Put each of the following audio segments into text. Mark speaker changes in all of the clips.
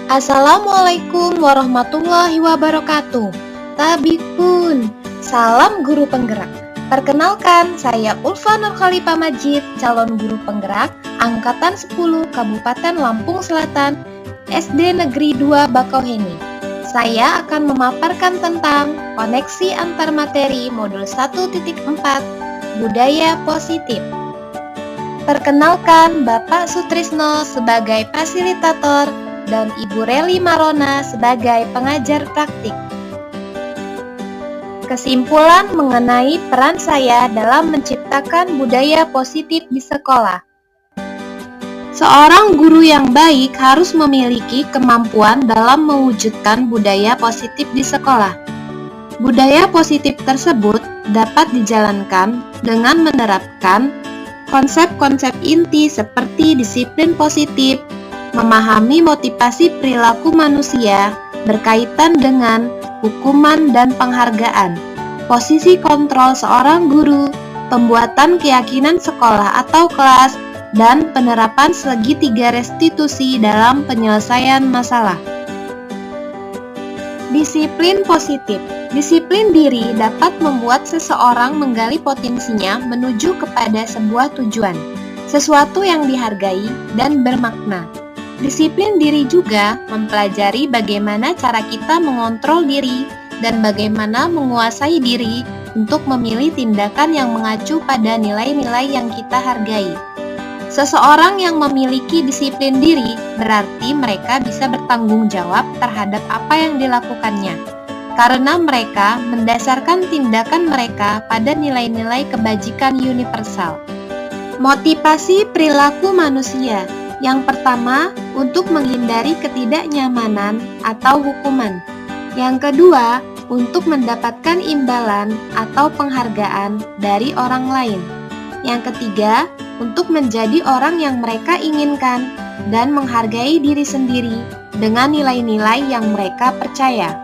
Speaker 1: Assalamualaikum warahmatullahi wabarakatuh. Tabikun, salam guru penggerak. Perkenalkan, saya Ulfa Nurkhalifah Majid, calon guru penggerak Angkatan 10 Kabupaten Lampung Selatan, SD Negeri 2 Bakauheni. Saya akan memaparkan tentang koneksi antar materi modul 1.4 Budaya Positif. Perkenalkan, Bapak Sutrisno sebagai fasilitator dan Ibu Reli Marona sebagai pengajar praktik. Kesimpulan mengenai peran saya dalam menciptakan budaya positif di sekolah. Seorang guru yang baik harus memiliki kemampuan dalam mewujudkan budaya positif di sekolah. Budaya positif tersebut dapat dijalankan dengan menerapkan konsep-konsep inti seperti disiplin positif, memahami motivasi perilaku manusia berkaitan dengan hukuman dan penghargaan, posisi kontrol seorang guru, pembuatan keyakinan sekolah atau kelas, dan penerapan segitiga restitusi dalam penyelesaian masalah. Disiplin positif. Disiplin diri dapat membuat seseorang menggali potensinya menuju kepada sebuah tujuan, sesuatu yang dihargai dan bermakna. Disiplin diri juga mempelajari bagaimana cara kita mengontrol diri dan bagaimana menguasai diri untuk memilih tindakan yang mengacu pada nilai-nilai yang kita hargai. Seseorang yang memiliki disiplin diri berarti mereka bisa bertanggung jawab terhadap apa yang dilakukannya, karena mereka mendasarkan tindakan mereka pada nilai-nilai kebajikan universal. Motivasi perilaku manusia. Yang pertama, untuk menghindari ketidaknyamanan atau hukuman. Yang kedua, untuk mendapatkan imbalan atau penghargaan dari orang lain. Yang ketiga, untuk menjadi orang yang mereka inginkan dan menghargai diri sendiri dengan nilai-nilai yang mereka percaya.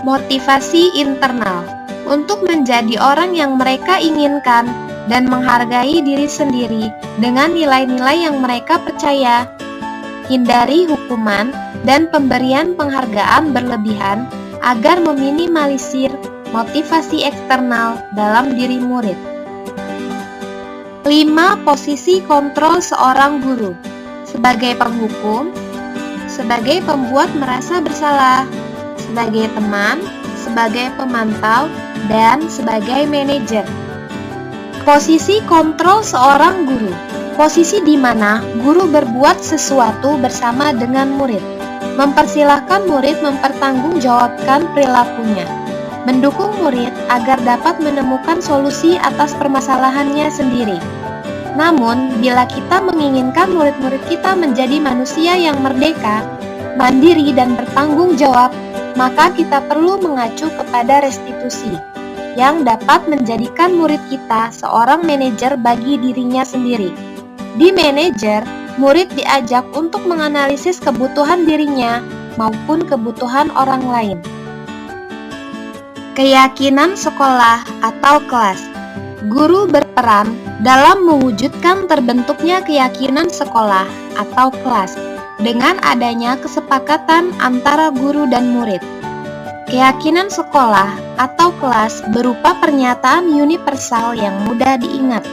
Speaker 1: Motivasi internal. Untuk menjadi orang yang mereka inginkan dan menghargai diri sendiri dengan nilai-nilai yang mereka percaya. Hindari hukuman dan pemberian penghargaan berlebihan agar meminimalisir motivasi eksternal dalam diri murid. 5. Posisi kontrol seorang guru. Sebagai penghukum, sebagai pembuat merasa bersalah, sebagai teman, sebagai pemantau, dan sebagai manajer. Posisi kontrol seorang guru. Posisi di mana guru berbuat sesuatu bersama dengan murid, mempersilahkan murid mempertanggungjawabkan perilakunya, mendukung murid agar dapat menemukan solusi atas permasalahannya sendiri. Namun, bila kita menginginkan murid-murid kita menjadi manusia yang merdeka, mandiri, dan bertanggung jawab, maka kita perlu mengacu kepada restitusi yang dapat menjadikan murid kita seorang manajer bagi dirinya sendiri. Di manajer, murid diajak untuk menganalisis kebutuhan dirinya maupun kebutuhan orang lain. Keyakinan sekolah atau kelas. Guru berperan dalam mewujudkan terbentuknya keyakinan sekolah atau kelas dengan adanya kesepakatan antara guru dan murid. Keyakinan sekolah atau kelas berupa pernyataan universal yang mudah diingat,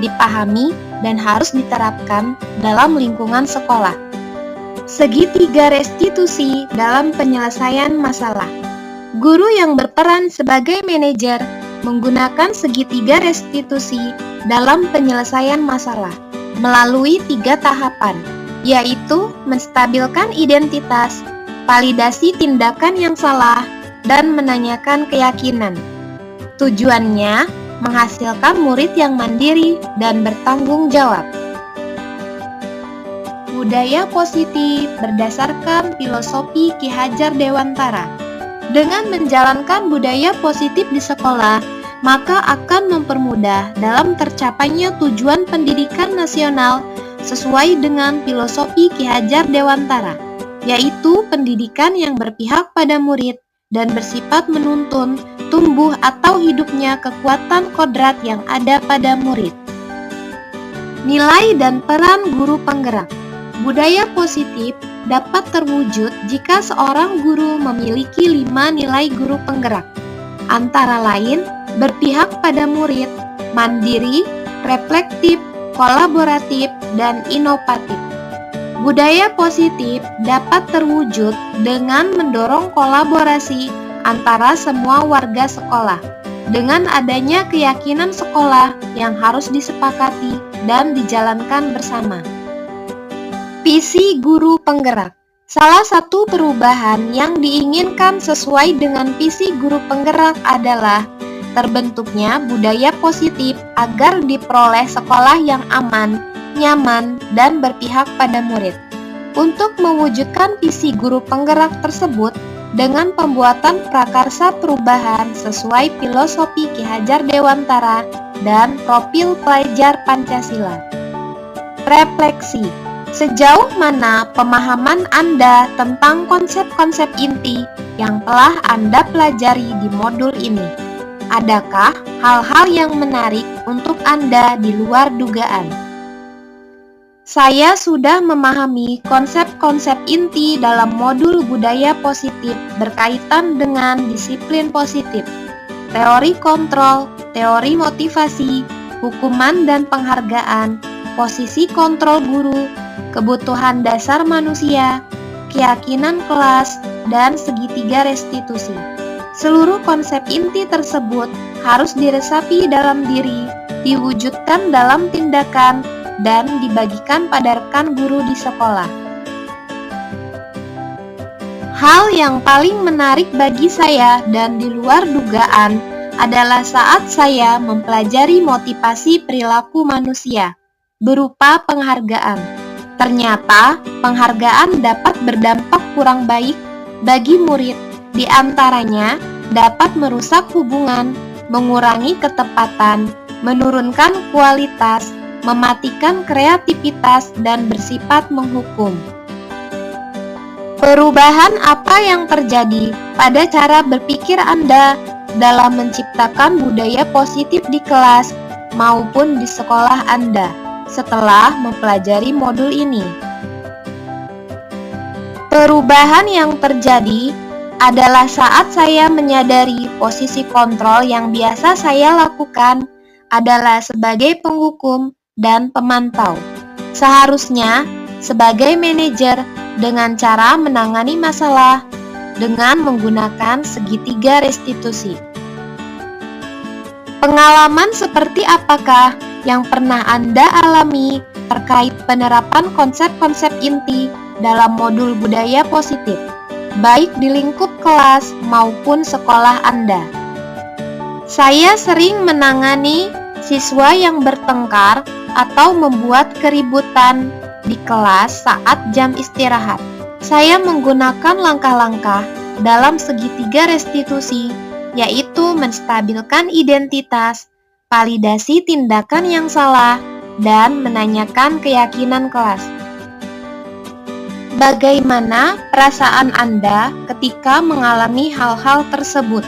Speaker 1: dipahami, dan harus diterapkan dalam lingkungan sekolah. Segitiga restitusi dalam penyelesaian masalah. Guru yang berperan sebagai manajer menggunakan segitiga restitusi dalam penyelesaian masalah melalui 3 tahapan, yaitu menstabilkan identitas, validasi tindakan yang salah, dan menanyakan keyakinan. Tujuannya menghasilkan murid yang mandiri dan bertanggung jawab. Budaya positif berdasarkan filosofi Ki Hajar Dewantara. Dengan menjalankan budaya positif di sekolah, maka akan mempermudah dalam tercapainya tujuan pendidikan nasional sesuai dengan filosofi Ki Hajar Dewantara, yaitu pendidikan yang berpihak pada murid dan bersifat menuntun, tumbuh atau hidupnya kekuatan kodrat yang ada pada murid. Nilai dan peran guru penggerak. Budaya positif dapat terwujud jika seorang guru memiliki 5 nilai guru penggerak, antara lain berpihak pada murid, mandiri, reflektif, kolaboratif, dan inovatif. Budaya positif dapat terwujud dengan mendorong kolaborasi antara semua warga sekolah, dengan adanya keyakinan sekolah yang harus disepakati dan dijalankan bersama. Visi guru penggerak. Salah satu perubahan yang diinginkan sesuai dengan visi guru penggerak adalah terbentuknya budaya positif agar diperoleh sekolah yang aman, nyaman, dan berpihak pada murid. Untuk mewujudkan visi guru penggerak tersebut, dengan pembuatan prakarsa perubahan sesuai filosofi Ki Hajar Dewantara dan profil pelajar Pancasila. Refleksi. Sejauh mana pemahaman Anda tentang konsep-konsep inti yang telah Anda pelajari di modul ini? Adakah hal-hal yang menarik untuk Anda di luar dugaan? Saya sudah memahami konsep-konsep inti dalam modul budaya positif berkaitan dengan disiplin positif, teori kontrol, teori motivasi, hukuman dan penghargaan, posisi kontrol guru, kebutuhan dasar manusia, keyakinan kelas, dan segitiga restitusi. Seluruh konsep inti tersebut harus diresapi dalam diri, diwujudkan dalam tindakan, dan dibagikan pada rekan guru di sekolah. Hal yang paling menarik bagi saya dan di luar dugaan adalah saat saya mempelajari motivasi perilaku manusia berupa penghargaan. Ternyata penghargaan dapat berdampak kurang baik bagi murid, di antaranya dapat merusak hubungan, mengurangi ketepatan, menurunkan kualitas, mematikan kreativitas, dan bersifat menghukum. Perubahan apa yang terjadi pada cara berpikir Anda dalam menciptakan budaya positif di kelas maupun di sekolah Anda setelah mempelajari modul ini? Perubahan yang terjadi adalah saat saya menyadari posisi kontrol yang biasa saya lakukan adalah sebagai penghukum dan pemantau. Seharusnya sebagai manajer dengan cara menangani masalah dengan menggunakan segitiga restitusi. Pengalaman seperti apakah yang pernah Anda alami terkait penerapan konsep-konsep inti dalam modul budaya positif, baik di lingkup kelas maupun sekolah Anda? Saya sering menangani siswa yang bertengkar atau membuat keributan di kelas saat jam istirahat. Saya menggunakan langkah-langkah dalam segitiga restitusi, yaitu menstabilkan identitas, validasi tindakan yang salah, dan menanyakan keyakinan kelas. Bagaimana perasaan Anda ketika mengalami hal-hal tersebut?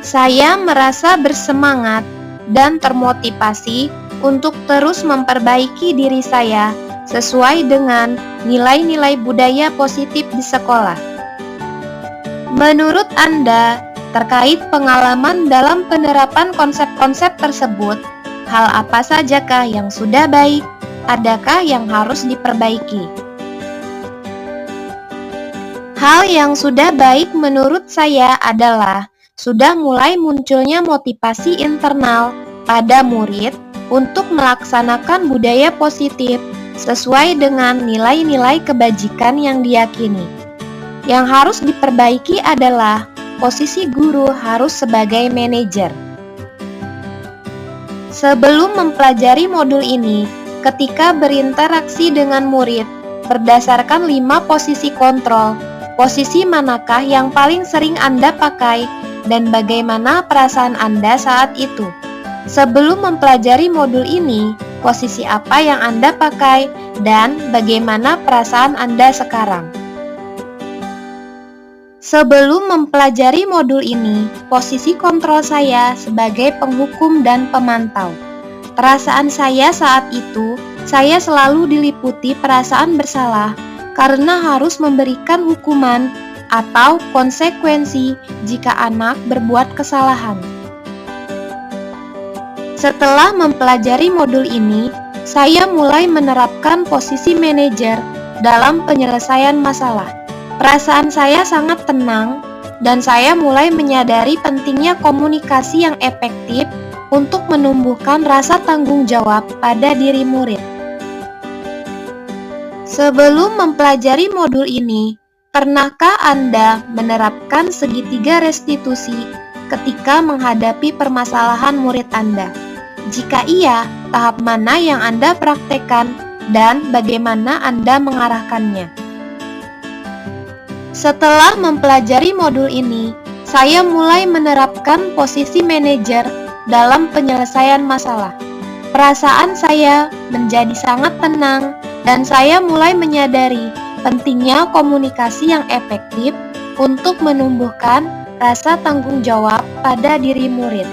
Speaker 1: Saya merasa bersemangat dan termotivasi untuk terus memperbaiki diri saya sesuai dengan nilai-nilai budaya positif di sekolah. Menurut Anda, terkait pengalaman dalam penerapan konsep-konsep tersebut, hal apa sajakah yang sudah baik? Adakah yang harus diperbaiki? Hal yang sudah baik menurut saya adalah sudah mulai munculnya motivasi internal pada murid untuk melaksanakan budaya positif sesuai dengan nilai-nilai kebajikan yang diyakini. Yang harus diperbaiki adalah posisi guru harus sebagai manajer. Sebelum mempelajari modul ini, ketika berinteraksi dengan murid, berdasarkan 5 posisi kontrol, posisi manakah yang paling sering Anda pakai dan bagaimana perasaan Anda saat itu? Sebelum mempelajari modul ini, posisi apa yang Anda pakai dan bagaimana perasaan Anda sekarang? Sebelum mempelajari modul ini, posisi kontrol saya sebagai penghukum dan pemantau. Perasaan saya saat itu saya selalu diliputi perasaan bersalah karena harus memberikan hukuman atau konsekuensi jika anak berbuat kesalahan. Setelah mempelajari modul ini, saya mulai menerapkan posisi manajer dalam penyelesaian masalah. Perasaan saya sangat tenang, dan saya mulai menyadari pentingnya komunikasi yang efektif untuk menumbuhkan rasa tanggung jawab pada diri murid. Sebelum mempelajari modul ini, pernahkah Anda menerapkan segitiga restitusi ketika menghadapi permasalahan murid Anda? Jika iya, tahap mana yang Anda praktekkan dan bagaimana Anda mengarahkannya? Setelah mempelajari modul ini, saya mulai menerapkan posisi manajer dalam penyelesaian masalah. Perasaan saya menjadi sangat tenang dan saya mulai menyadari pentingnya komunikasi yang efektif untuk menumbuhkan rasa tanggung jawab pada diri murid.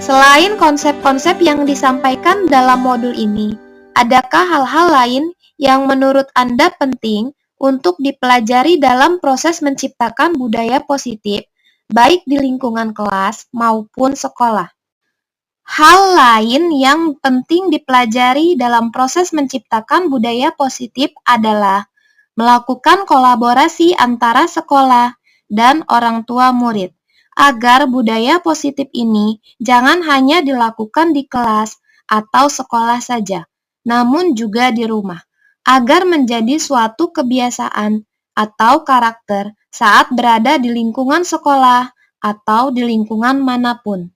Speaker 1: Selain konsep-konsep yang disampaikan dalam modul ini, adakah hal-hal lain yang menurut Anda penting untuk dipelajari dalam proses menciptakan budaya positif, baik di lingkungan kelas maupun sekolah? Hal lain yang penting dipelajari dalam proses menciptakan budaya positif adalah melakukan kolaborasi antara sekolah dan orang tua murid, agar budaya positif ini jangan hanya dilakukan di kelas atau sekolah saja, namun juga di rumah, agar menjadi suatu kebiasaan atau karakter saat berada di lingkungan sekolah atau di lingkungan manapun.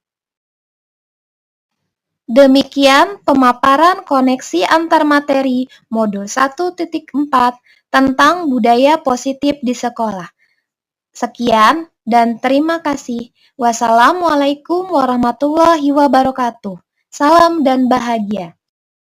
Speaker 1: Demikian pemaparan koneksi antar materi modul 1.4 tentang budaya positif di sekolah. Sekian dan terima kasih. Wassalamualaikum warahmatullahi wabarakatuh. Salam dan bahagia.